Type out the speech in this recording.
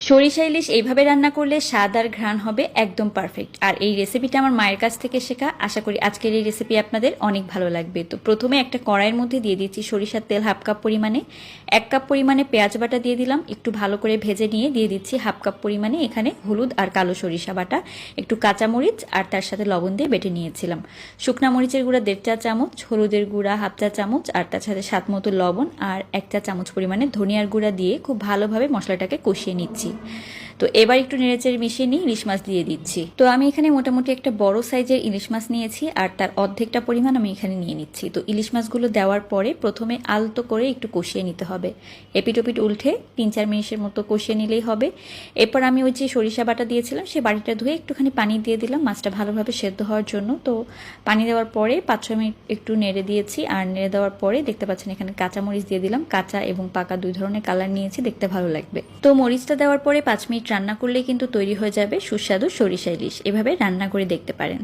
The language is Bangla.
সরিষা ইলিশ এইভাবে রান্না করলে স্বাদ আর ঘ্রাণ হবে একদম পারফেক্ট। আর এই রেসিপিটা আমার মায়ের কাছ থেকে শেখা। আশা করি আজকের এই রেসিপি আপনাদের অনেক ভালো লাগবে। তো প্রথমে একটা কড়াইয়ের মধ্যে দিয়ে দিচ্ছি সরিষার তেল হাফ কাপ পরিমাণে। 1 কাপ পরিমাণে পেঁয়াজ বাটা দিয়ে দিলাম, একটু ভালো করে ভেজে নিয়ে দিয়ে দিচ্ছি হাফ কাপ পরিমাণে এখানে হলুদ আর কালো সরিষা বাটা, একটু কাঁচামরিচ আর তার সাথে লবণ দিয়ে বেটে নিয়েছিলাম। শুকনা মরিচের গুঁড়া 1.5 চা চামচ, হলুদের গুঁড়া হাফ চা চামচ আর তার সাথে স্বাদ মতো লবণ আর 1 চা চামচ পরিমাণে ধনিয়ার গুঁড়া দিয়ে খুব ভালোভাবে মশলাটাকে কষিয়ে নিচ্ছি। তো এবার একটু নেড়েচেড়ে মিশিয়ে নিয়ে ইলিশ মাছ দিয়ে দিচ্ছি। তো আমি এখানে মোটামুটি একটা বড় সাইজের ইলিশ মাছ নিয়েছি আর তার অর্ধেকটা পরিমাণ আমি এখানে নিয়ে নিচ্ছি। তো ইলিশ মাছগুলো দেওয়ার পরে প্রথমে আলতো করে একটু কষিয়ে নিতে হবে, এপিটোপিট উল্টে 3-4 মিনিটের মতো কষিয়ে নিলেই হবে। এরপর আমি ওই যে সরিষা বাটা দিয়েছিলাম সে বাটিটা ধুয়ে একটুখানি পানি দিয়ে দিলাম মাছটা ভালোভাবে সেদ্ধ হওয়ার জন্য। তো পানি দেওয়ার পরে 5-6 মিনিট একটু নেড়ে দিয়েছি, আর নেড়ে দেওয়ার পরে দেখতে পাচ্ছেন এখানে কাঁচামরিচ দিয়ে দিলাম। কাঁচা এবং পাকা 2 ধরনের কালার নিয়েছি, দেখতে ভালো লাগবে। তো মরিচটা দেওয়ার পরে 5 মিনিট রান্না করলেই কিন্তু তৈরি হয়ে যাবে সুস্বাদু সরিষা ইলিশ। এভাবে রান্না করে দেখতে পারেন।